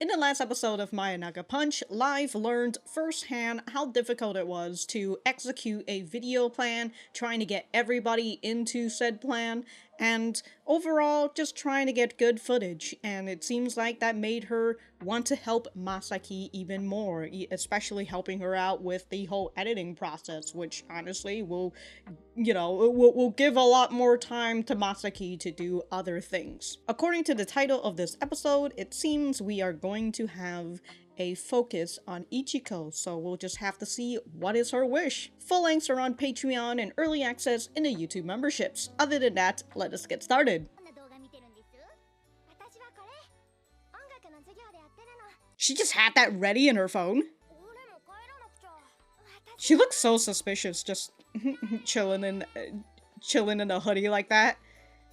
In the last episode of Mayonaka Punch, Live learned firsthand how difficult it was to execute a video plan, trying to get everybody into said plan, and overall just trying to get good footage, and it seems like that made her want to help Masaki even more, especially helping her out with the whole editing process, which honestly will give a lot more time to Masaki to do other things. According to the title of this episode, it seems we are going to have a focus on Ichiko, so we'll just have to see what is her wish. Full lengths are on Patreon and early access in the YouTube memberships. Other than that, let us get started. She just had that ready in her phone. She looks so suspicious, just chilling in a hoodie like that,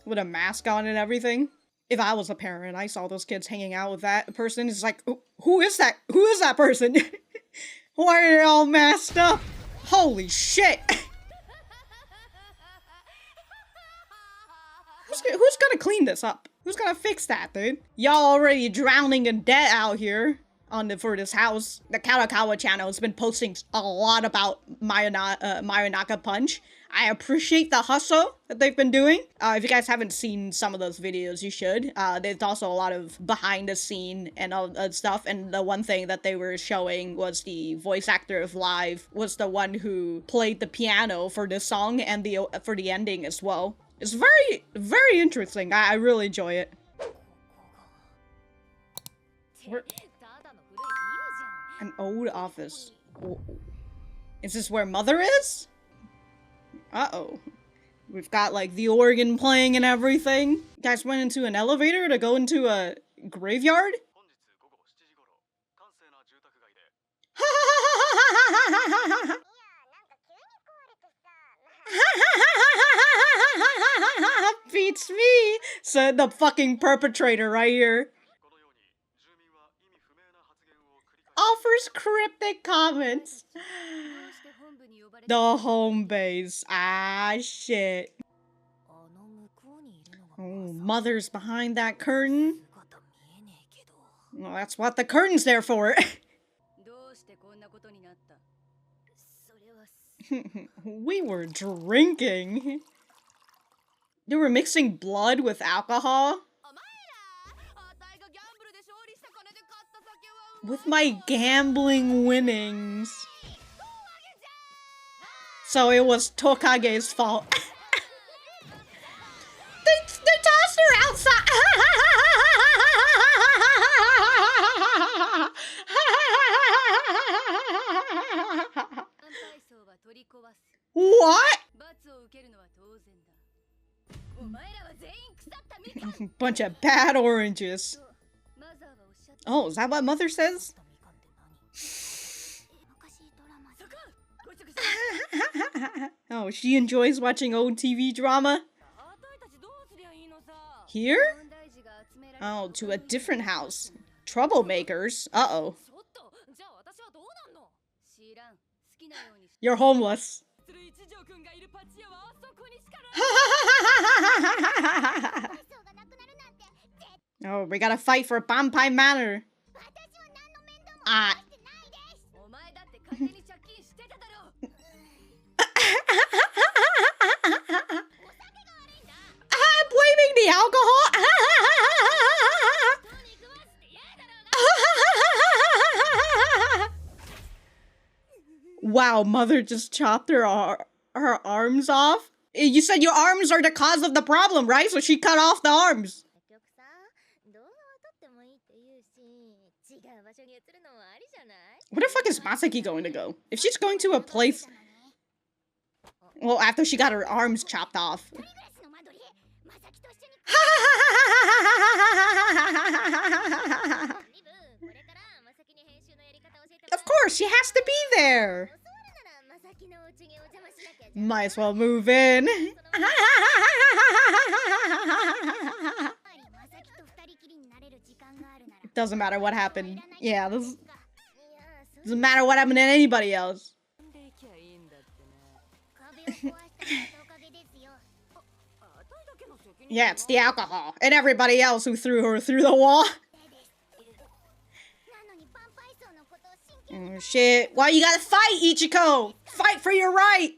with a mask on and everything. If I was a parent, I saw those kids hanging out with that person, it's like, who is that? Who is that person? Why are they all masked up? Holy shit! Who's gonna clean this up? Who's gonna fix that, dude? Y'all already drowning in debt out here for this house. The Kalakawa channel has been posting a lot about Mayonaka Punch. I appreciate the hustle that they've been doing. If you guys haven't seen some of those videos, you should. There's also a lot of behind the scene and all that stuff, and the one thing that they were showing was the voice actor of Live was the one who played the piano for this song and for the ending as well. It's very, very interesting. I really enjoy it. An old office. Is this where Mother is? Uh-oh. We've got, like, the organ playing and everything. You guys went into an elevator to go into a graveyard? Beats me, said the fucking perpetrator right here. Offers cryptic comments. The home base. Ah, shit. Oh, Mother's behind that curtain. Well, that's what the curtain's there for. We were drinking. They were mixing blood with alcohol. With my gambling winnings. So it was Tokage's fault. they tossed her outside. What? Bunch of bad oranges. Oh, is that what Mother says? Oh, she enjoys watching old TV drama? Here? Oh, to a different house. Troublemakers? Uh-oh. You're homeless. Oh, we gotta fight for Banpai Manor. Blaming the alcohol? Wow, Mother just chopped her arms off? You said your arms are the cause of the problem, right? So she cut off the arms. Where the fuck is Masaki going to go? If she's going to a place... Well, after she got her arms chopped off. Of course, she has to be there. Might as well move in. Doesn't matter what happened. Yeah, this doesn't matter what happened to anybody else. Yeah, it's the alcohol and everybody else who threw her through the wall. Oh shit. Why you gotta fight, Ichiko? Fight for your right!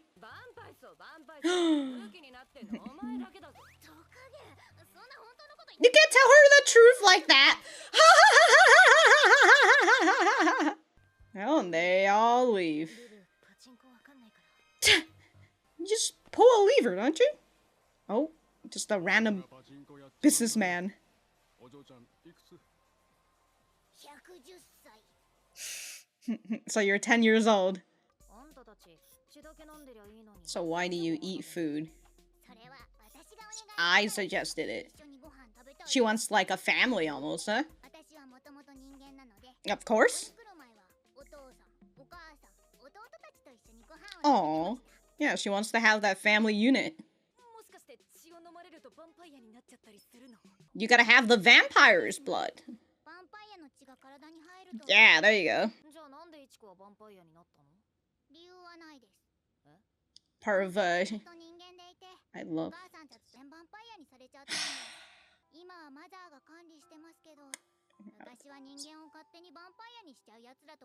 You can't tell her the truth like that! Well, and they all leave. You just pull a lever, don't you? Oh, just a random businessman. So you're 10 years old. So why do you eat food? I suggested it. She wants like a family almost, huh? Of course. Oh, yeah, she wants to have that family unit. You gotta have the vampire's blood. Yeah, there you go. Part of, I love...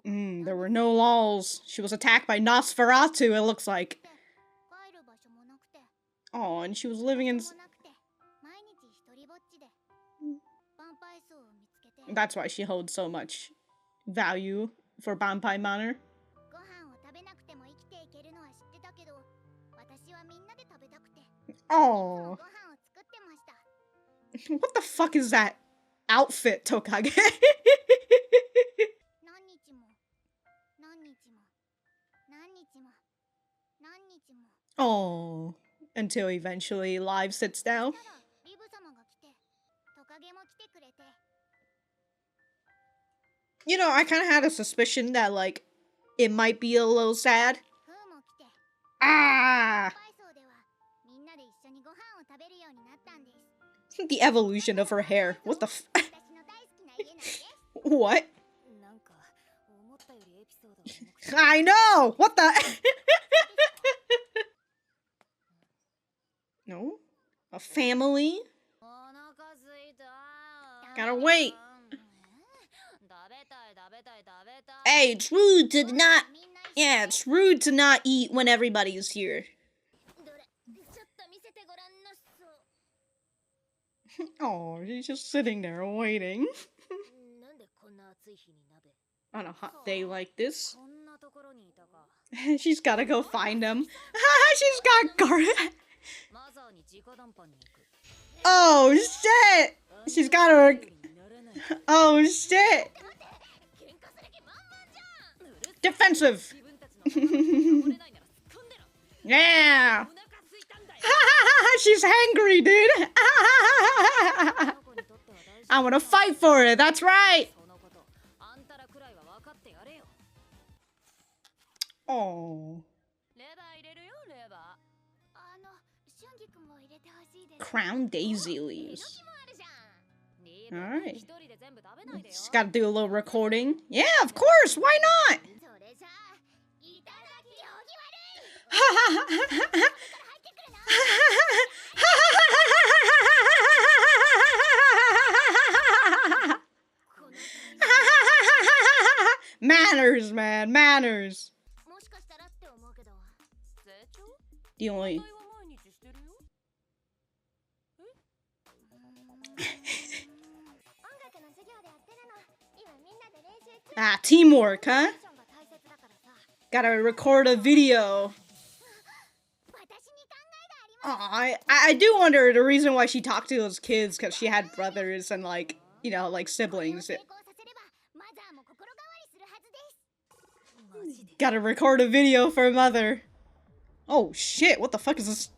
there were no laws. She was attacked by Nosferatu, it looks like. Oh, and she was living in... That's why she holds so much value for Banpai Manor. Oh. What the fuck is that outfit, Tokage? Oh. Until eventually Live sits down. You know, I kind of had a suspicion that, like, it might be a little sad. Ah! The evolution of her hair. What the f- What? I know! What the- No? A family? Gotta wait. Hey, it's rude to not... Yeah, it's rude to not eat when everybody's here. Oh, she's just sitting there waiting. On a hot day like this. She's gotta go find him. She's got guard. Oh shit! She's gotta... Oh shit! Defensive! Yeah! She's hangry, dude! I wanna fight for it, that's right! Oh. Crown daisy leaves. Alright. Just gotta do a little recording. Yeah, of course, why not? Manners, man, manners. The only... Ah, teamwork, huh? Gotta record a video. Oh, I do wonder the reason why she talked to those kids, because she had brothers and, like, you know, like siblings. Gotta record a video for mother. Oh shit, what the fuck is this?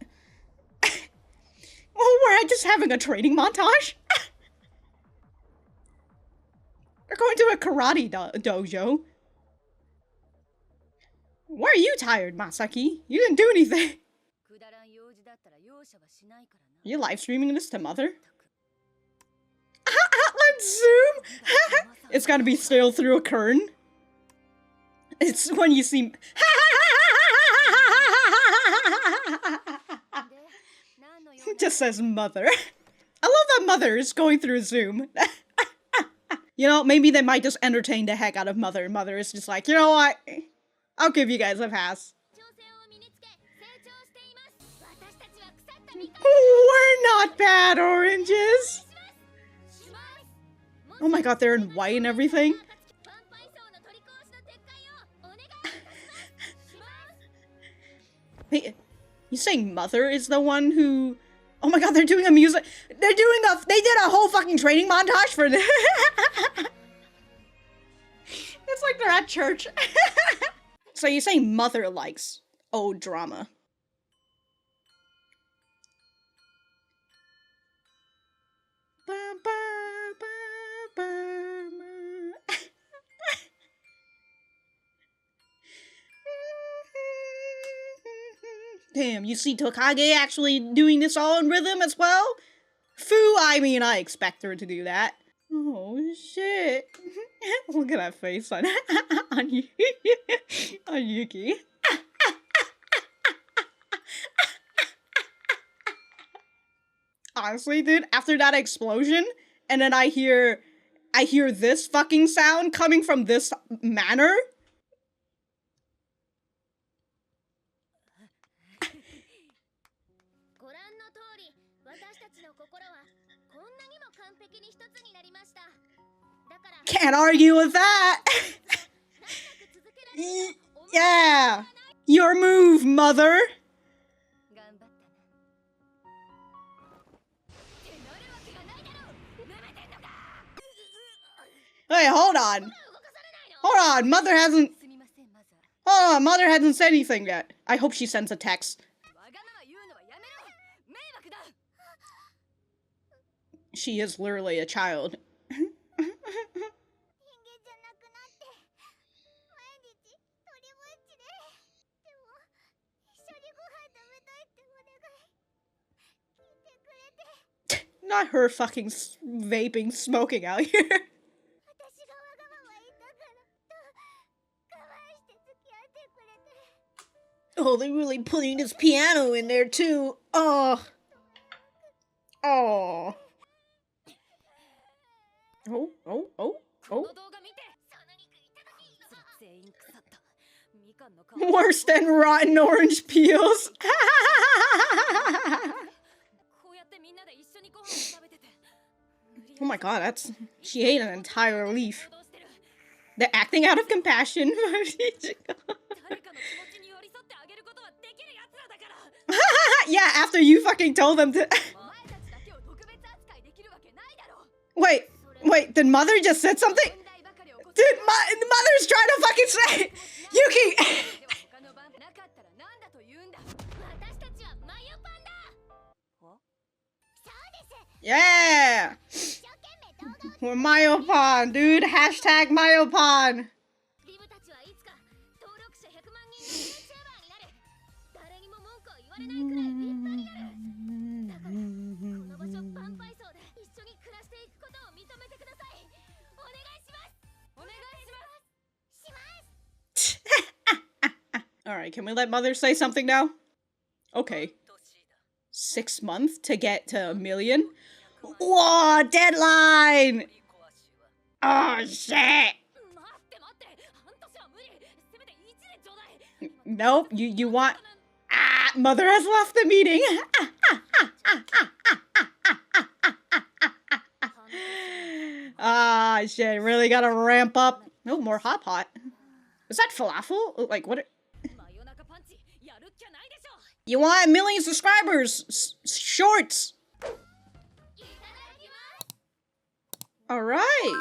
Oh, we're just having a training montage? They're going to a karate dojo. Why are you tired, Masaki? You didn't do anything. You live streaming this to mother? Let's zoom! It's gotta be still through a curtain. It's when you see... It just says mother. I love that mother is going through Zoom. You know, maybe they might just entertain the heck out of Mother. Mother is just like, you know what? I'll give you guys a pass. We're not bad, oranges! Oh my god, they're in white and everything. Wait, you saying Mother is the one who... Oh my god, they're doing a music... They did a whole fucking training montage for this. It's like they're at church. So you're saying Mother likes old drama. Damn, you see Tokage actually doing this all in rhythm as well? Fu, I mean, I expect her to do that. Oh, shit. Look at that face on, on Yuki. Honestly, dude, after that explosion, and then I hear this fucking sound coming from this manor. Can't argue with that. Yeah, your move, Mother. Hey, hold on. Hold on, Mother hasn't... Hold on, Mother hasn't said anything yet. I hope she sends a text. She is literally a child. Not her fucking vaping, smoking out here. Oh, they're really putting this piano in there too. Oh. Oh. Oh, oh, oh, oh. Worse than rotten orange peels. Oh my god, that's... She ate an entire leaf. They're acting out of compassion. Yeah, after you fucking told them to... Wait, did Mother just said something? Dude, Mother's trying to fucking say... Yuki! Yeah! We're Mayopon, dude. Hashtag Mayopon. Alright, can we let Mother say something now? Okay. 6 months to get to 1 million? Whoa, deadline! Oh, shit! Nope, you want... Ah, Mother has left the meeting! Ah, shit, really gotta ramp up. No, more hot pot. Is that falafel? Like, what? You want 1 million subscribers! Shorts! Alright.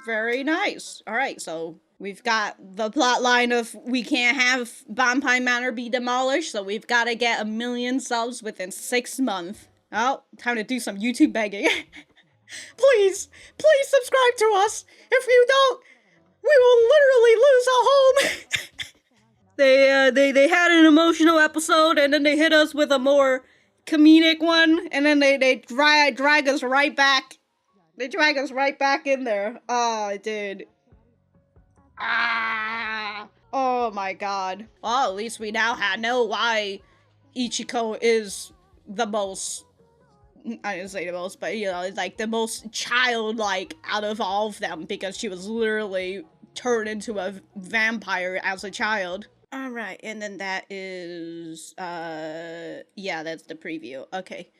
Very nice. Alright, so we've got the plot line of we can't have Banpai Manor be demolished, so we've got to get 1 million subs within 6 months. Oh, time to do some YouTube begging. Please subscribe to us. If you don't, we will literally lose our home. They had an emotional episode, and then they hit us with a more comedic one, and then they drag us right back. They drag us right back in there. Oh, dude. Ah. Oh my god. Well, at least we now know why Ichiko is the most I didn't say the most, but you know, it's like the most childlike out of all of them because she was literally turned into a vampire as a child. Alright, and then that is, yeah, that's the preview. Okay.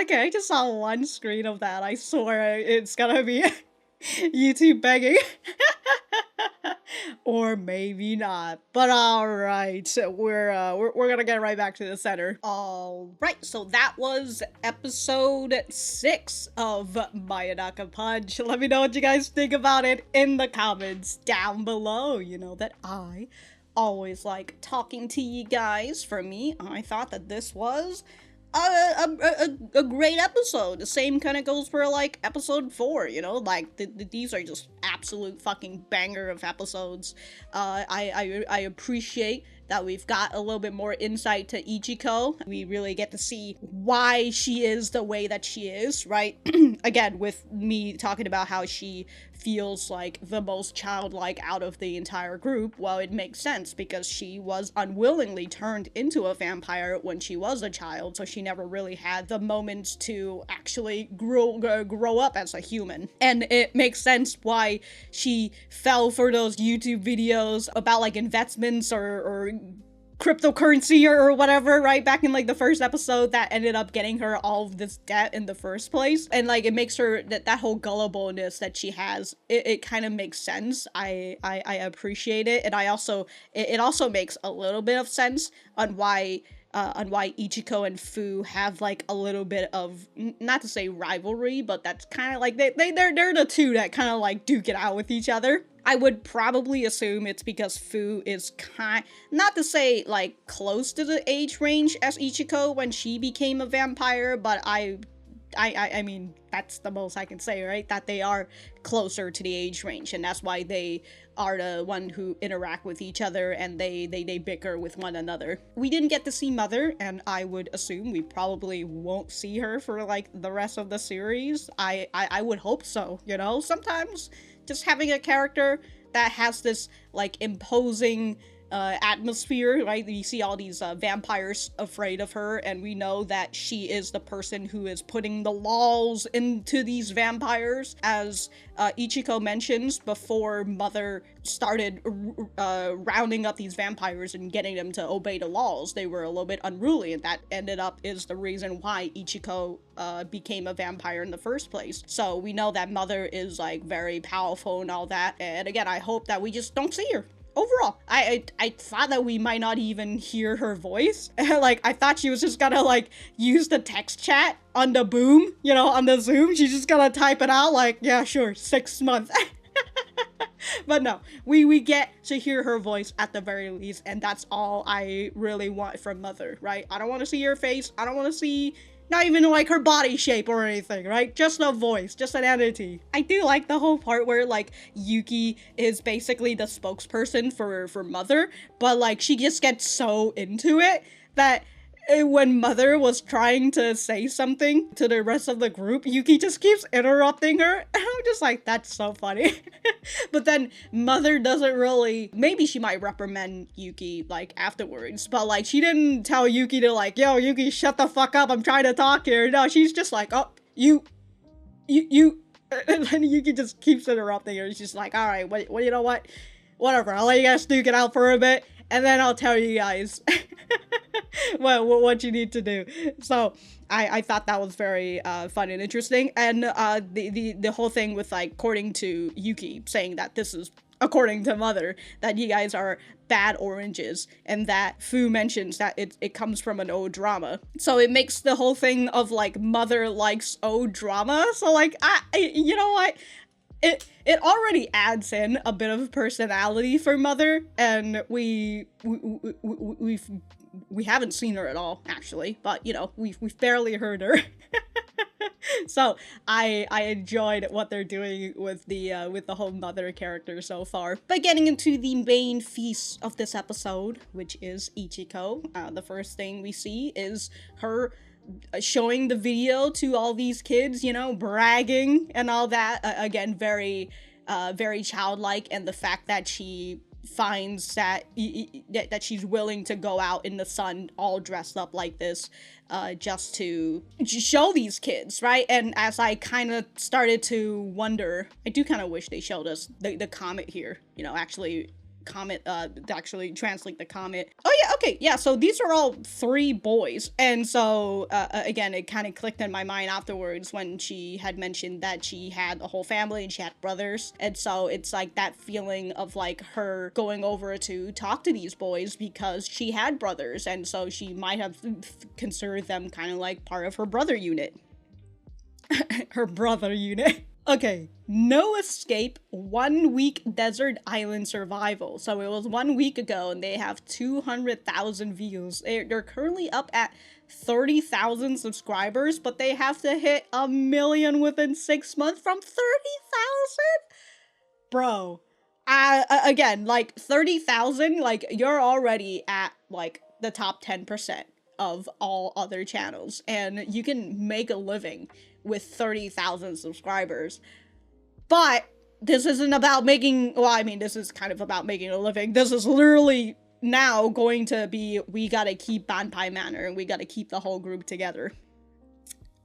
Okay, I just saw one screen of that. I swear it's gonna be YouTube begging. Or maybe not. But alright, we're gonna get right back to the center. Alright, so that was episode 6 of Mayonaka Punch. Let me know what you guys think about it in the comments down below. You know that I always like talking to you guys. For me, I thought that this was a great episode. The same kind of goes for like episode 4, you know, like these are just absolute fucking banger of episodes. I appreciate that we've got a little bit more insight to Ichiko. We really get to see why she is the way that she is, right? Again, with me talking about how she feels like the most childlike out of the entire group, well, it makes sense because she was unwillingly turned into a vampire when she was a child, so she never really had the moments to actually grow up as a human. And it makes sense why she fell for those YouTube videos about like investments or cryptocurrency or whatever, right? Back in like the first episode that ended up getting her all of this debt in the first place. And like it makes her that whole gullibleness that she has, it kind of makes sense. I appreciate it. And it also makes a little bit of sense on why Ichiko and Fu have like a little bit of, not to say rivalry, but that's kind of like they're the two that kind of like duke it out with each other. I would probably assume it's because Fu is not to say like close to the age range as Ichiko when she became a vampire, but I mean, that's the most I can say, right? That they are closer to the age range, and that's why they are the one who interact with each other and they bicker with one another. We didn't get to see Mother, and I would assume we probably won't see her for like the rest of the series. I would hope so, you know? Sometimes just having a character that has this like imposing atmosphere, right? You see all these vampires afraid of her, and we know that she is the person who is putting the laws into these vampires. As Ichiko mentions, before Mother started rounding up these vampires and getting them to obey the laws, they were a little bit unruly, and that ended up is the reason why Ichiko became a vampire in the first place. So we know that Mother is like very powerful and all that, and again, I hope that we just don't see her. Overall, I thought that we might not even hear her voice. Like, I thought she was just gonna, like, use the text chat on the boom, you know, on the Zoom. She's just gonna type it out, like, yeah, sure, 6 months. But no, we get to hear her voice at the very least, and that's all I really want from Mother, right? I don't want to see her face. I don't want to see... not even like her body shape or anything, right? Just a voice, just an entity. I do like the whole part where like Yuki is basically the spokesperson for Mother, but like she just gets so into it that when Mother was trying to say something to the rest of the group, Yuki just keeps interrupting her. And I'm just like, that's so funny. But then Mother doesn't really, maybe she might reprimand Yuki like afterwards, but like she didn't tell Yuki to like, yo, Yuki, shut the fuck up, I'm trying to talk here. No, she's just like, oh, you, and then Yuki just keeps interrupting her. She's like, all right, what, you know what? Whatever, I'll let you guys duke it out for a bit, and then I'll tell you guys what you need to do. So I thought that was very fun and interesting, and the whole thing with like according to Yuki saying that this is according to Mother, that you guys are bad oranges, and that Fu mentions that it comes from an old drama. So it makes the whole thing of like Mother likes old drama. So like you know what? It already adds in a bit of personality for Mother, and we haven't seen her at all, actually, but you know, we've barely heard her. So I enjoyed what they're doing with the whole Mother character so far. But getting into the main feast of this episode, which is Ichiko, the first thing we see is her showing the video to all these kids, you know, bragging and all that. Again, very childlike, and the fact that she finds that that she's willing to go out in the sun all dressed up like this just to show these kids, right? And as I kind of started to wonder, I do kind of wish they showed us the comment here, you know, actually actually translate the comment. Oh yeah, okay, yeah, so these are all 3 boys, and so again, it kind of clicked in my mind afterwards when she had mentioned that she had a whole family and she had brothers, and so it's like that feeling of like her going over to talk to these boys because she had brothers, and so she might have considered them kind of like part of her brother unit. Her brother unit. Okay, No Escape 1 week desert island survival. So it was 1 week ago and they have 200,000 views. They're currently up at 30,000 subscribers, but they have to hit 1 million within 6 months from 30,000? Bro, again, like 30,000, like you're already at like the top 10% of all other channels, and you can make a living with 30,000 subscribers. But this isn't about making, well, I mean, this is kind of about making a living. This is literally now going to be, we gotta keep Banpai Manor and we gotta keep the whole group together.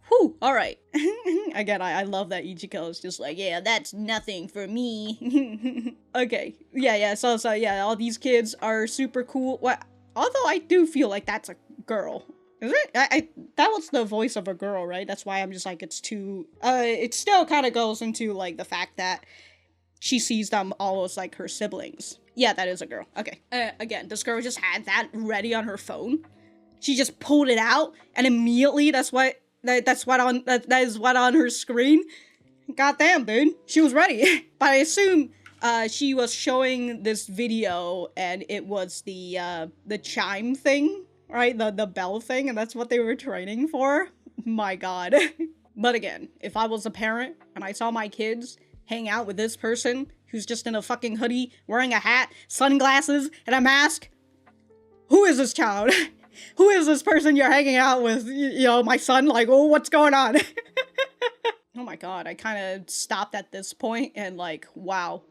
Whew, alright. Again, I love that Ichiko is just like, yeah, that's nothing for me. Okay, yeah, so yeah, all these kids are super cool. Well, although I do feel like that's a girl. Is it? That was the voice of a girl, right? That's why I'm just like, it's too, it still kind of goes into like the fact that she sees them all as like her siblings. Yeah, that is a girl. Okay. Again, this girl just had that ready on her phone. She just pulled it out and immediately that is what on her screen. Goddamn, dude. She was ready. But I assume she was showing this video and it was the chime thing. Right, the bell thing, and that's what they were training for? My god. But again, if I was a parent and I saw my kids hang out with this person who's just in a fucking hoodie, wearing a hat, sunglasses, and a mask, who is this child? Who is this person you're hanging out with? You know, my son? Like, oh, what's going on? Oh my god, I kind of stopped at this point and like, wow.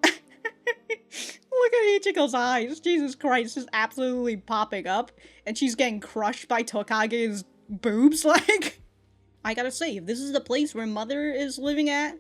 Look at Ichiko's eyes. Jesus Christ, just absolutely popping up. And she's getting crushed by Tokage's boobs, like. I gotta say, if this is the place where Mother is living at,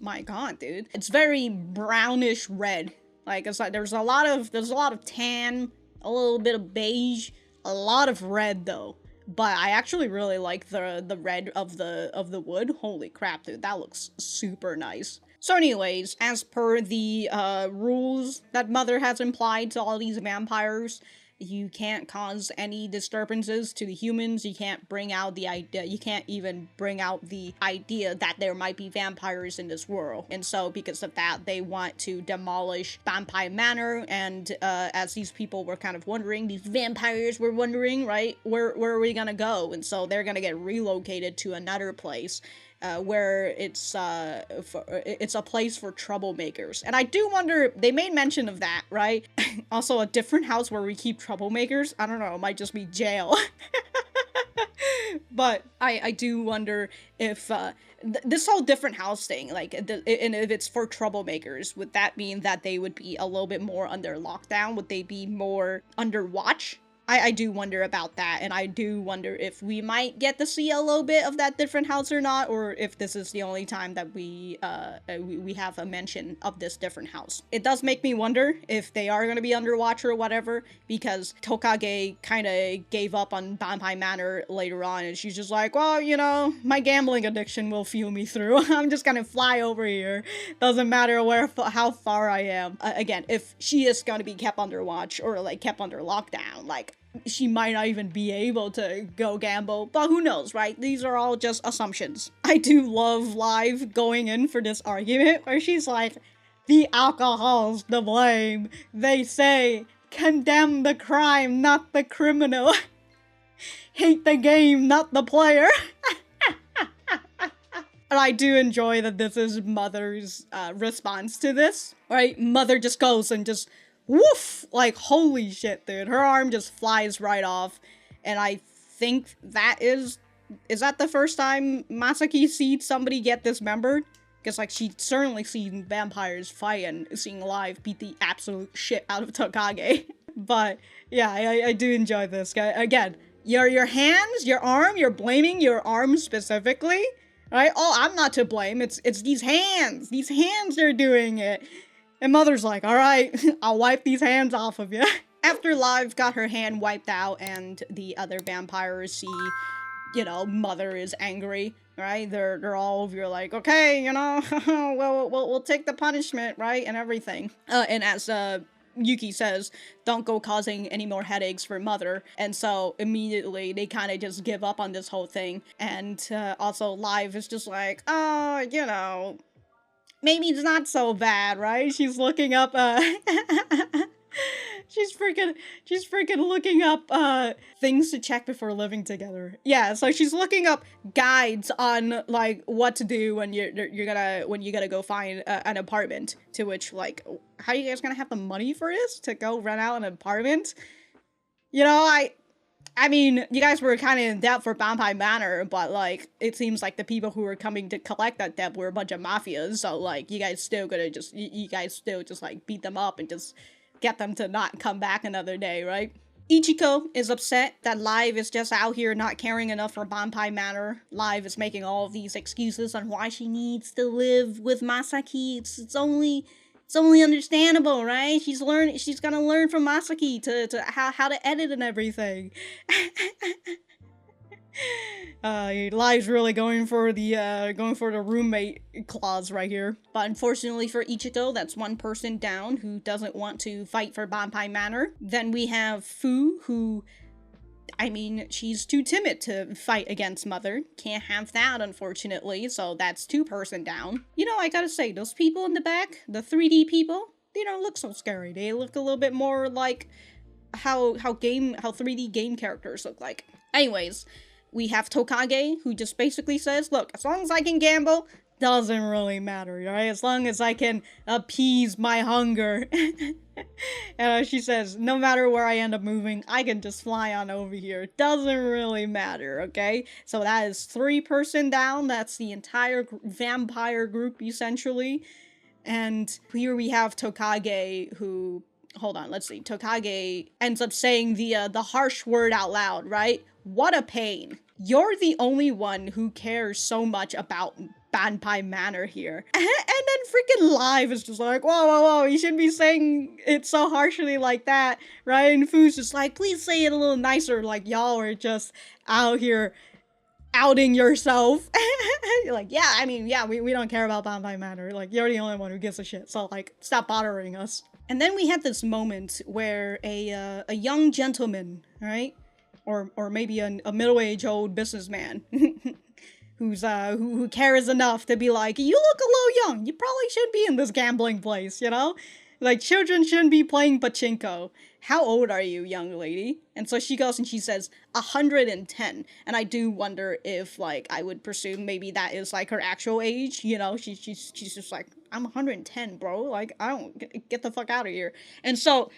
my god, dude. It's very brownish red. Like, it's like there's a lot of tan, a little bit of beige, a lot of red though. But I actually really like the red of the wood. Holy crap, dude, that looks super nice. So anyways, as per the rules that Mother has implied to all these vampires, you can't cause any disturbances to the humans, you can't bring out the idea, you can't even bring out the idea that there might be vampires in this world. And so because of that, they want to demolish Banpai Manor, and as these people were kind of wondering, these vampires were wondering, right, where are we gonna go? And so they're gonna get relocated to another place. Where it's a place for troublemakers. And I do wonder, they made mention of that, right? Also, a different house where we keep troublemakers? I don't know, it might just be jail. But I do wonder if this whole different house thing, like, and if it's for troublemakers, would that mean that they would be a little bit more under lockdown? Would they be more under watch? I do wonder about that, and I do wonder if we might get to see a little bit of that different house or not, or if this is the only time that we have a mention of this different house. It does make me wonder if they are going to be under watch or whatever, because Tokage kind of gave up on Banpai Manor later on, and she's just like, well, you know, my gambling addiction will fuel me through. I'm just gonna fly over here. Doesn't matter how far I am. Again, if she is going to be kept under watch or like kept under lockdown, like, she might not even be able to go gamble, but who knows, right? These are all just assumptions. I do love Live going in for this argument where she's like, the alcohol's the blame. They say, condemn the crime, not the criminal. Hate the game, not the player. And I do enjoy that this is Mother's response to this, right? Mother just goes and just woof! Like, holy shit, dude. Her arm just flies right off. And I think that is that the first time Masaki sees somebody get dismembered? Because, like, she'd certainly seen vampires fight and seeing Live beat the absolute shit out of Tokage. But, yeah, I do enjoy this. Again, your hands, your arm, you're blaming your arm specifically, right? Oh, I'm not to blame. It's these hands. These hands are doing it. And Mother's like, all right, I'll wipe these hands off of you. After Live got her hand wiped out and the other vampires see, you know, Mother is angry, right? They're all over, like, okay, you know, we'll take the punishment, right? And everything. And as Yuki says, don't go causing any more headaches for Mother. And so immediately they kind of just give up on this whole thing. And also Live is just like, oh, you know, maybe it's not so bad, right? She's looking up, she's freaking looking up, things to check before living together. Yeah, so she's looking up guides on, like, what to do when you gotta go find an apartment. To which, like, how are you guys gonna have the money for this? To go rent out an apartment? You know, I mean, you guys were kind of in debt for Banpai Manor, but, like, it seems like the people who were coming to collect that debt were a bunch of mafias, so, like, you guys still just, like, beat them up and just get them to not come back another day, right? Ichiko is upset that Live is just out here not caring enough for Banpai Manor. Live is making all of these excuses on why she needs to live with Masaki. It's only understandable, right? She's gonna learn from Masaki to how to edit and everything. Live's really going for the roommate clause right here. But unfortunately for Ichiko, that's one person down who doesn't want to fight for Banpai Manor. Then we have Fu, who, I mean, she's too timid to fight against Mother. Can't have that, unfortunately, so that's two person down. You know, I gotta say, those people in the back, the 3D people, they don't look so scary. They look a little bit more like how 3D game characters look like. Anyways, we have Tokage, who just basically says, look, as long as I can gamble, doesn't really matter, right? As long as I can appease my hunger. And she says, no matter where I end up moving, I can just fly on over here. Doesn't really matter, okay? So that is 3 person down. That's the entire vampire group, essentially. And here we have Tokage, who... Hold on, let's see. Tokage ends up saying the harsh word out loud, right? What a pain. You're the only one who cares so much about Banpai Manor here. And then freaking Live is just like, whoa, you shouldn't be saying it so harshly like that, right? And Fu's just like, please say it a little nicer, like y'all are just out here outing yourself. Like, yeah, I mean, yeah, we don't care about Banpai Manor. Like, you're the only one who gives a shit, so, like, stop bothering us. And then we had this moment where a young gentleman, right? Or maybe a middle-aged old businessman who cares enough to be like, you look a little young. You probably shouldn't be in this gambling place, you know? Like, children shouldn't be playing pachinko. How old are you, young lady? And so she goes and she says, 110. And I do wonder if, like, I would presume maybe that is, like, her actual age. You know, she's just like, I'm 110, bro. Like, I don't, get the fuck out of here. And so,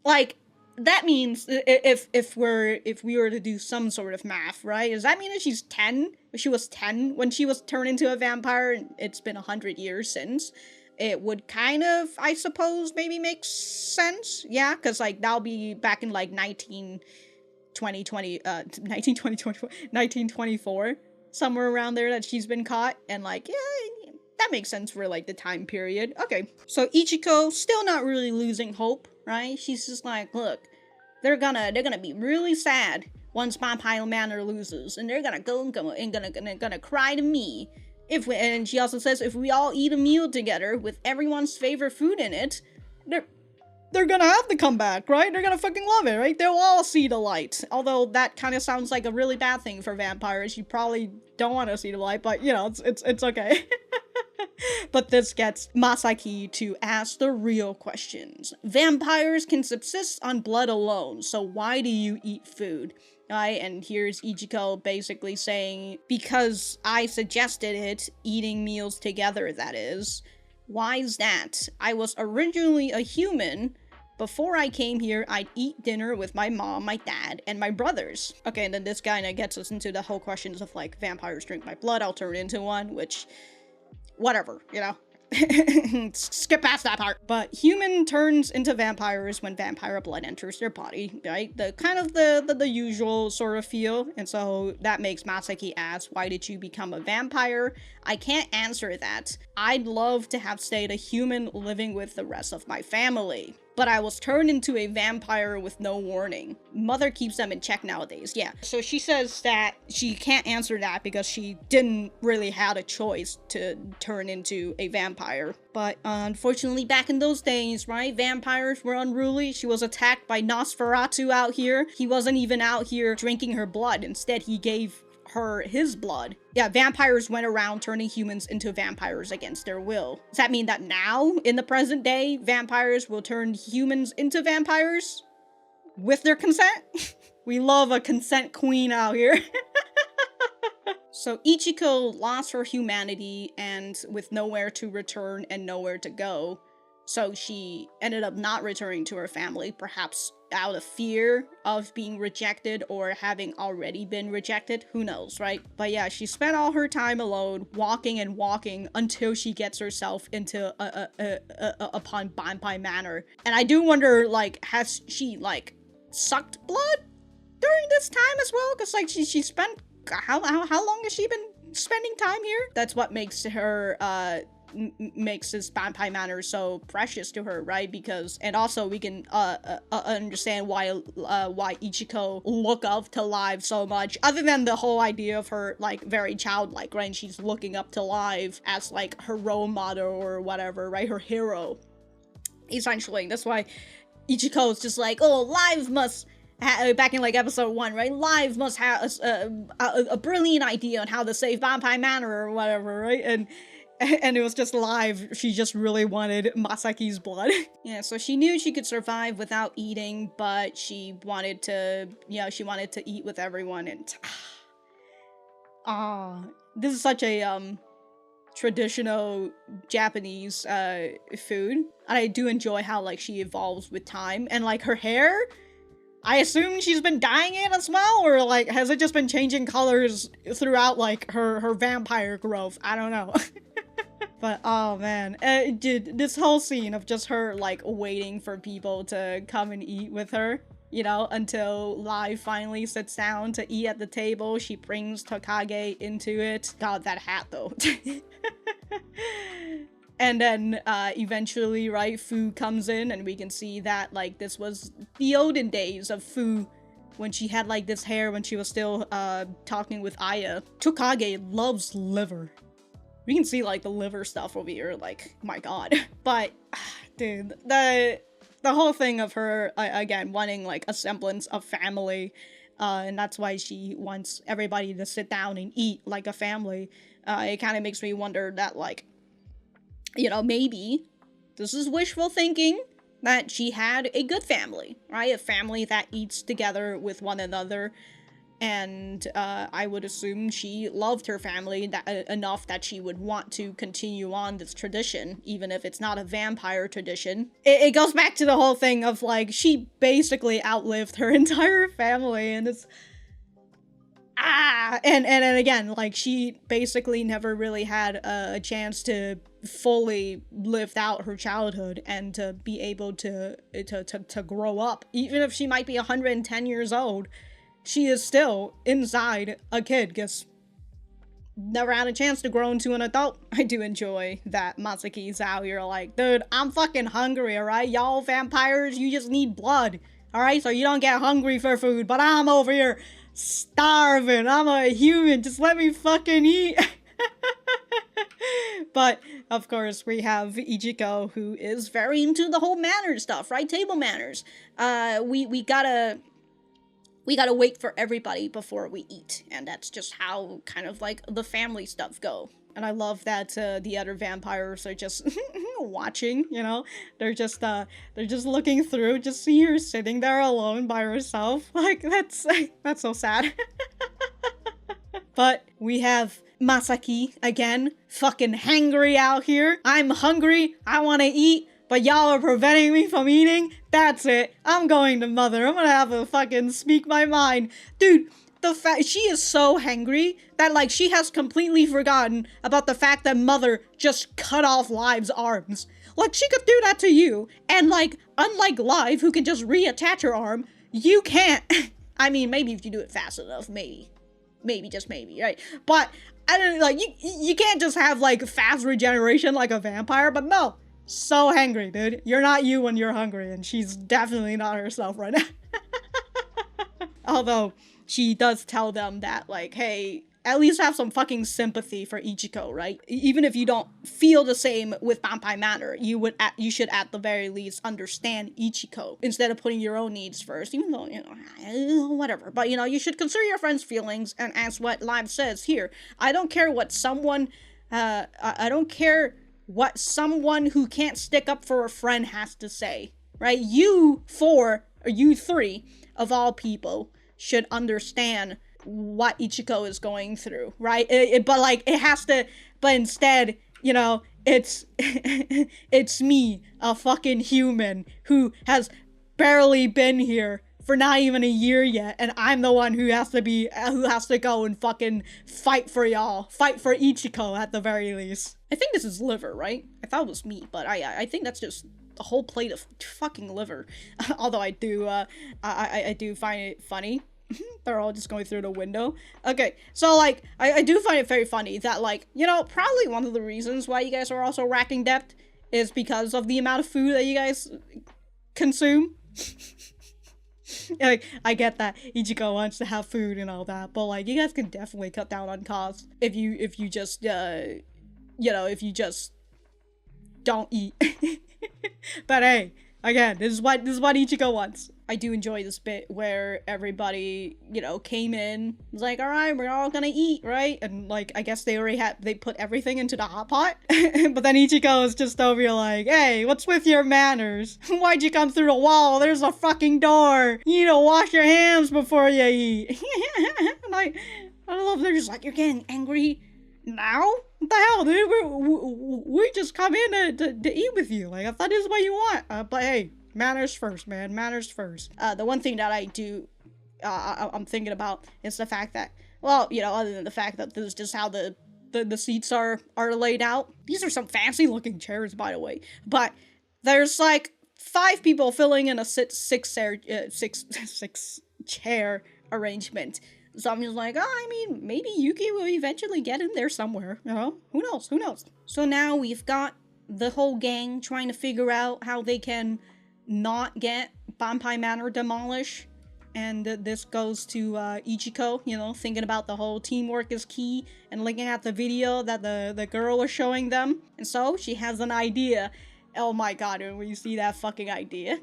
like, that means if we were to do some sort of math, right? Does that mean that she's 10? She was 10 when she was turned into a vampire, and it's been 100 years since. It would kind of, I suppose, maybe make sense. Yeah, because, like, that'll be back in, like, 1924, somewhere around there that she's been caught. And, like, yeah, that makes sense for, like, the time period. Okay, so Ichiko, still not really losing hope, right? She's just like, look, they're gonna be really sad once Banpai Manor loses, and they're gonna go and gonna cry to me. And she also says, if we all eat a meal together with everyone's favorite food in it, they're gonna have to come back, right? They're gonna fucking love it, right? They'll all see the light. Although that kind of sounds like a really bad thing for vampires. You probably don't want to see the light, but, you know, it's okay. But this gets Masaki to ask the real questions. Vampires can subsist on blood alone, so why do you eat food? Right, and here's Ichiko basically saying, because I suggested it, eating meals together, that is. Why is that? I was originally a human. Before I came here, I'd eat dinner with my mom, my dad, and my brothers. Okay, and then this guy gets us into the whole questions of, like, vampires drink my blood, I'll turn into one, which whatever, you know? Skip past that part. But human turns into vampires when vampire blood enters their body, right? The kind of the usual sort of feel. And so that makes Masaki ask, why did you become a vampire? I can't answer that. I'd love to have stayed a human living with the rest of my family, but I was turned into a vampire with no warning. Mother keeps them in check nowadays. Yeah. So she says that she can't answer that because she didn't really have a choice to turn into a vampire. But unfortunately, back in those days, right, vampires were unruly. She was attacked by Nosferatu out here. He wasn't even out here drinking her blood. Instead, he gave her his blood. Yeah, vampires went around turning humans into vampires against their will. Does that mean that now, in the present day, vampires will turn humans into vampires? With their consent? We love a consent queen out here. So Ichiko lost her humanity and with nowhere to return and nowhere to go. So she ended up not returning to her family, perhaps out of fear of being rejected or having already been rejected. Who knows, right? But yeah, she spent all her time alone, walking and walking until she gets herself into upon Banpai Manor. And I do wonder, like, has she, like, sucked blood during this time as well? Because, like, she spent, how long has she been spending time here? That's what makes her, makes this Banpai Manor so precious to her, right? Because, and also we can understand why Ichiko look up to Live so much, other than the whole idea of her, like, very childlike, right? And she's looking up to Live as, like, her role model or whatever, right? Her hero, essentially. That's why Ichiko is just like, oh, Live must back in, like, episode 1, right? Live must have a brilliant idea on how to save Banpai Manor or whatever, right? And it was just Live. She just really wanted Masaki's blood. Yeah, so she knew she could survive without eating, but she wanted to, she wanted to eat with everyone. And this is such a traditional Japanese food. And I do enjoy how, like, she evolves with time. And, like, her hair, I assume she's been dyeing it as well, or, like, has it just been changing colors throughout, like, her vampire growth? I don't know. But, oh man, dude, this whole scene of just her, like, waiting for people to come and eat with her, you know, until Live finally sits down to eat at the table. She brings Tokage into it. God, that hat, though. And then, eventually, right, Fu comes in, and we can see that, like, this was the olden days of Fu, when she had, like, this hair when she was still, talking with Aya. Tokage loves liver. We can see, like, the liver stuff over here, like, my god. But, dude, the whole thing of her, again, wanting, like, a semblance of family, and that's why she wants everybody to sit down and eat like a family, it kind of makes me wonder that, like, you know, maybe this is wishful thinking, that she had a good family, right? A family that eats together with one another. And I would assume she loved her family enough that she would want to continue on this tradition, even if it's not a vampire tradition. It goes back to the whole thing of, like, she basically outlived her entire family, and it's... And again, like, she basically never really had a chance to fully live out her childhood and to be able to grow up. Even if she might be 110 years old, she is still inside a kid, because never had a chance to grow into an adult. I do enjoy that Masaki's out here like, dude, I'm fucking hungry, alright? Y'all vampires, you just need blood, alright? So you don't get hungry for food, but I'm over here starving. I'm a human, just let me fucking eat. But, of course, we have Ichiko, who is very into the whole manners stuff, right? Table manners. We gotta wait for everybody before we eat, and that's just how kind of like the family stuff go. And I love that the other vampires are just watching, you know? They're just looking through, just see her sitting there alone by herself. Like, that's so sad. But we have Masaki again, fucking hangry out here. I'm hungry, I wanna eat, but y'all are preventing me from eating? That's it. I'm going to Mother. I'm gonna have a fucking speak my mind. Dude, the fact she is so hangry that like she has completely forgotten about the fact that Mother just cut off Live's arms. Like she could do that to you, and like unlike Live who can just reattach her arm, you can't. I mean, maybe if you do it fast enough, maybe just maybe, right? But I don't like you can't just have like fast regeneration like a vampire. But no, so hangry, dude. You're not you when you're hungry, and she's definitely not herself right now. Although she does tell them that like, hey, at least have some fucking sympathy for Ichiko, right? Even if you don't feel the same with Banpai Manor, you should at the very least understand Ichiko instead of putting your own needs first, even though, you know, whatever. But, you know, you should consider your friend's feelings, and as what Live says here, I don't care what someone, I don't care what someone who can't stick up for a friend has to say, right? You three, of all people, should understand what Ichiko is going through, right? But instead, you know, it's it's me, a fucking human who has barely been here for not even a year yet, and I'm the one who has to go and fucking fight for y'all, fight for Ichiko at the very least. I think this is liver, right? I thought it was meat, but I think that's just a whole plate of fucking liver. Although I do find it funny. They're all just going through the window. Okay, so, like, I do find it very funny that, like, you know, probably one of the reasons why you guys are also racking debt is because of the amount of food that you guys consume. Like, I get that Ichiko wants to have food and all that, but, like, you guys can definitely cut down on costs if you just, you know, if you just don't eat. But hey, again, this is what Ichiko wants. I do enjoy this bit where everybody, you know, came in, was like, all right, we're all gonna eat, right? And like, I guess they put everything into the hot pot. But then Ichiko is just over here like, hey, what's with your manners? Why'd you come through the wall? There's a fucking door. You need to wash your hands before you eat. Like, I love they're just like, you're getting angry now? What the hell, dude? We just come in to eat with you. Like, I thought this is what you want. But hey, manners first, man. Manners first. The one thing that I do, I'm thinking about is the fact that, well, you know, other than the fact that this is just how the seats are laid out. These are some fancy looking chairs, by the way. But there's like 5 people filling in a six chair arrangement. So I'm just like, oh, I mean, maybe Yuki will eventually get in there somewhere, you know? Who knows? Who knows? So now we've got the whole gang trying to figure out how they can not get Banpai Manor demolished. And this goes to Ichiko, you know, thinking about the whole teamwork is key and looking at the video that the girl was showing them. And so she has an idea. Oh my god, when you see that fucking idea.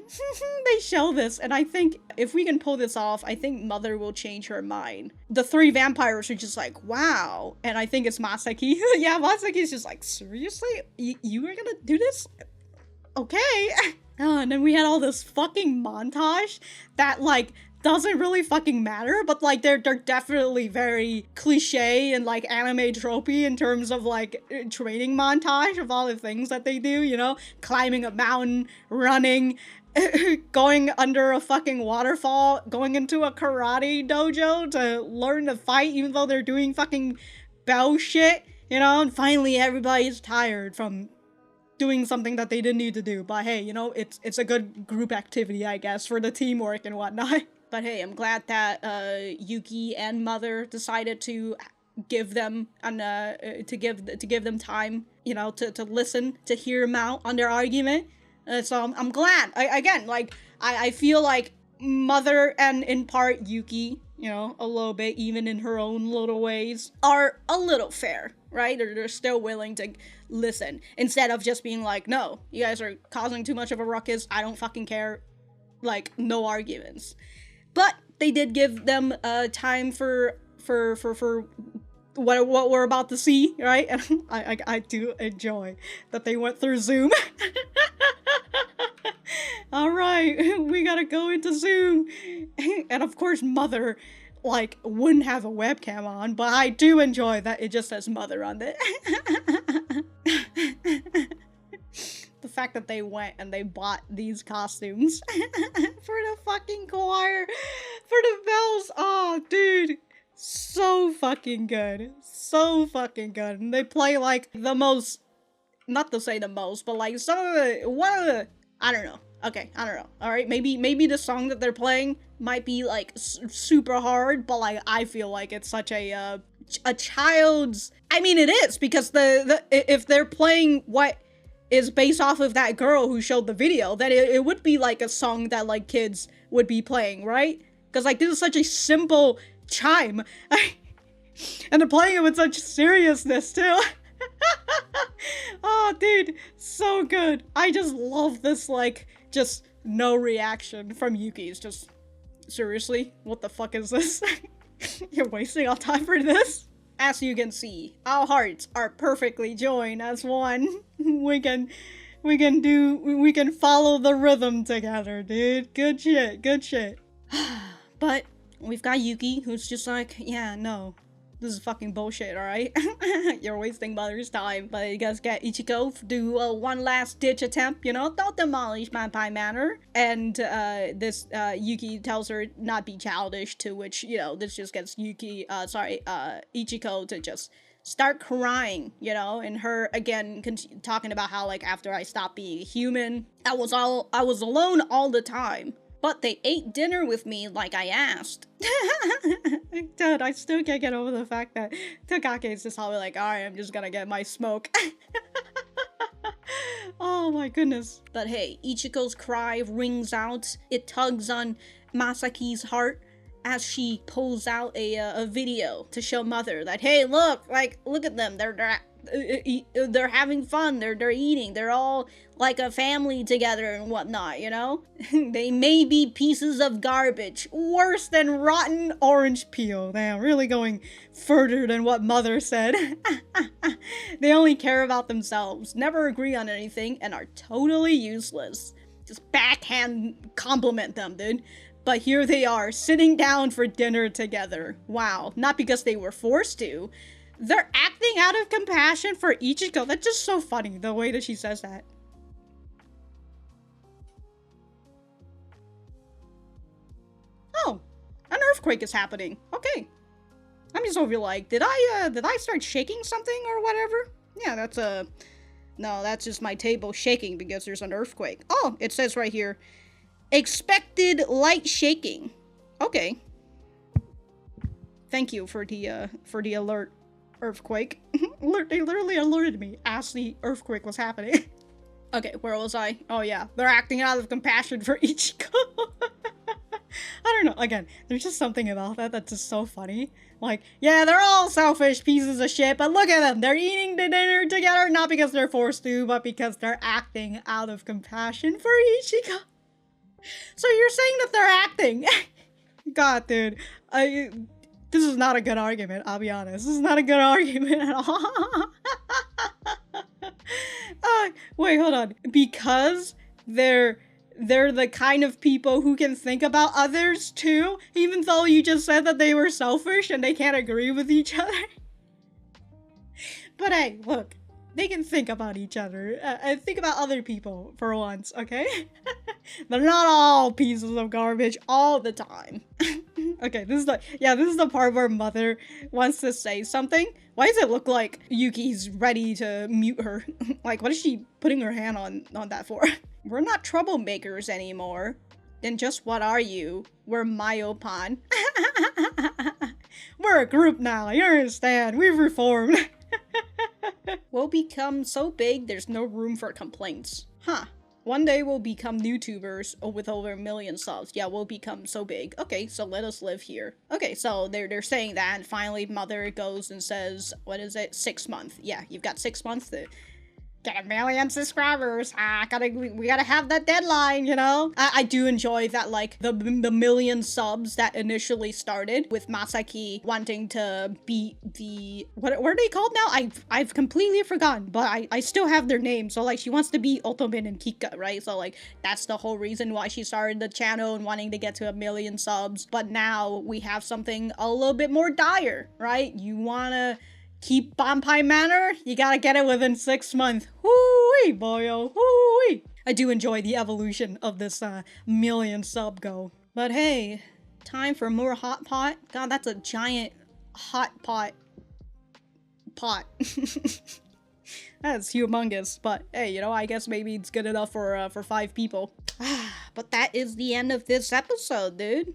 They show this, and I think if we can pull this off, I think Mother will change her mind. The 3 vampires are just like, wow. And I think it's Masaki. Yeah, Masaki's just like, seriously? You were gonna do this? Okay. Oh, and then we had all this fucking montage that, like, doesn't really fucking matter, but like they're definitely very cliche and like anime tropey in terms of like training montage of all the things that they do, you know, climbing a mountain, running, going under a fucking waterfall, going into a karate dojo to learn to fight even though they're doing fucking bell shit, you know, and finally everybody's tired from doing something that they didn't need to do. But hey, you know, it's a good group activity, I guess, for the teamwork and whatnot. But hey, I'm glad that Yuki and Mother decided to give them to give them time, you know, to listen, to hear them out on their argument. So I'm glad. I feel like Mother and in part Yuki, you know, a little bit, even in her own little ways, are a little fair, right? They're still willing to listen instead of just being like, no, you guys are causing too much of a ruckus. I don't fucking care. Like, no arguments. But they did give them time for what we're about to see, right? And I do enjoy that they went through Zoom. All right, we gotta go into Zoom. And of course, Mother, like, wouldn't have a webcam on, but I do enjoy that it just says Mother on it. The fact that they went and they bought these costumes for the fucking choir, for the bells. Oh, dude. So fucking good. So fucking good. And they play like the most, not to say the most, but like some of the, one of the, I don't know. Okay, I don't know. Alright, maybe the song that they're playing might be like super hard, but like I feel like it's such a child's, I mean it is, because if they're playing what is based off of that girl who showed the video, then it would be like a song that like kids would be playing, right? Because like this is such a simple chime. And they're playing it with such seriousness too. Oh dude, so good. I just love this, like, just no reaction from Yuki. It's just, seriously, what the fuck is this? You're wasting our time for this? As you can see, our hearts are perfectly joined as one. We can follow the rhythm together, dude. Good shit, good shit. But we've got Yuki, who's just like, yeah, no, this is fucking bullshit, alright? You're wasting mother's time. But you guys get Ichiko do a one last ditch attempt, you know? Don't demolish Banpai Manor. And Yuki tells her not be childish, to which, you know, this just gets Ichiko to just start crying, you know? And her, again, talking about how, like, after I stopped being human, I was alone all the time. But they ate dinner with me like I asked. Dude, I still can't get over the fact that Takake is just probably like, alright, I'm just gonna get my smoke. Oh my goodness. But hey, Ichiko's cry rings out. It tugs on Masaki's heart as she pulls out a video to show Mother that, hey, look at them. They're having fun. They're eating. They're all like a family together and whatnot, you know? They may be pieces of garbage, worse than rotten orange peel. Damn, really going further than what Mother said. They only care about themselves, never agree on anything, and are totally useless. Just backhand compliment them, dude. But here they are, sitting down for dinner together. Wow, not because they were forced to. They're acting out of compassion for Ichiko. That's just so funny, the way that she says that. Oh, an earthquake is happening. Okay. I'm just over like, did I start shaking something or whatever? Yeah, no, that's just my table shaking because there's an earthquake. Oh, it says right here, expected light shaking. Okay. Thank you for the alert. Earthquake. They literally alerted me as the earthquake was happening. Okay, where was I? Oh yeah, they're acting out of compassion for Ichiko. I don't know, again, there's just something about that that's just so funny. Like, yeah, they're all selfish pieces of shit, but look at them, they're eating the dinner together, not because they're forced to, but because they're acting out of compassion for Ichiko. So you're saying that they're acting? God, dude, this is not a good argument, I'll be honest. This is not a good argument at all. Wait, hold on. Because they're the kind of people who can think about others too, even though you just said that they were selfish and they can't agree with each other. But hey, look, they can think about each other and think about other people for once, okay? They're not all pieces of garbage all the time. Okay, this is the part where Mother wants to say something. Why does it look like Yuki's ready to mute her? Like, what is she putting her hand on that for? We're not troublemakers anymore. Then just what are you? We're Mayo-pan. We're a group now, you understand? We've reformed. We'll become so big, there's no room for complaints. Huh. One day we'll become YouTubers with over 1 million subs. Yeah, we'll become so big. Okay, so let us live here. Okay, so they're saying that, and finally Mother goes and says, what is it? 6 months. Yeah, you've got 6 months to get 1 million subscribers. We gotta have that deadline, you know? I do enjoy that, like, the 1 million subs that initially started with Masaki wanting to beat the, what are they called now? I've completely forgotten, but I still have their name. So, like, she wants to beat Otomin and Kika, right? So, like, that's the whole reason why she started the channel and wanting to get to 1 million subs. But now we have something a little bit more dire, right? You wanna keep Banpai Manor? You gotta get it within 6 months. Whoo-wee, boyo, whoo-wee. I do enjoy the evolution of this 1 million sub goal. But hey, time for more hot pot. God, that's a giant hot pot. That's humongous, but hey, you know, I guess maybe it's good enough for 5 people. But that is the end of this episode, dude.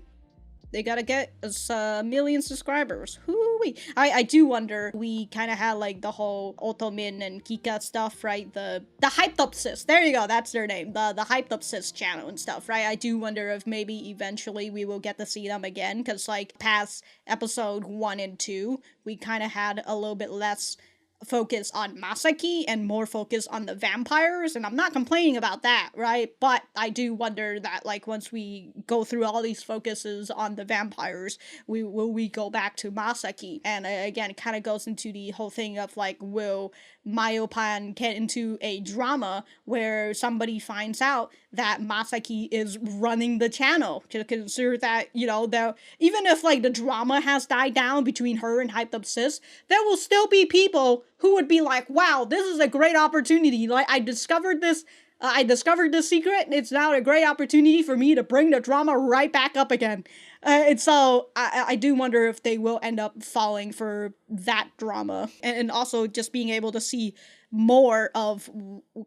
They gotta get us a million subscribers. Hoo-wee. I do wonder, we kind of had like the whole Otomin and Kika stuff, right? The Hyped-Up Sis. There you go, that's their name. The Hyped-Up Sis channel and stuff, right? I do wonder if maybe eventually we will get to see them again, because like past episode 1 and 2, we kind of had a little bit less focus on Masaki and more focus on the vampires, and I'm not complaining about that, right? But I do wonder that like once we go through all these focuses on the vampires, we go back to Masaki, and again it kind of goes into the whole thing of like, will Mayopan get into a drama where somebody finds out that Masaki is running the channel, to consider that, you know, that even if like the drama has died down between her and Hyped-Up Sis, there will still be people who would be like, wow, this is a great opportunity. Like, I discovered this secret, and it's now a great opportunity for me to bring the drama right back up again. And so I do wonder if they will end up falling for that drama, and also just being able to see more of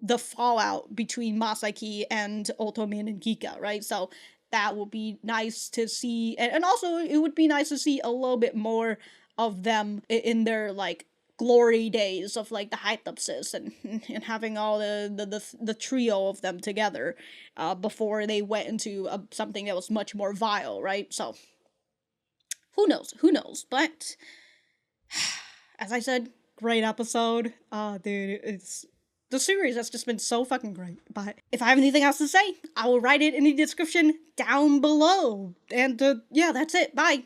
the fallout between Masaki and Otomin and Kika, right? So that will be nice to see, and also it would be nice to see a little bit more of them in their like glory days of like the Hyped-Up Sis, and having all the trio of them together before they went into something that was much more vile, right? So who knows, but as I said, great episode. Dude, it's the series has just been so fucking great. But if I have anything else to say, I will write it in the description down below. And yeah, that's it. Bye.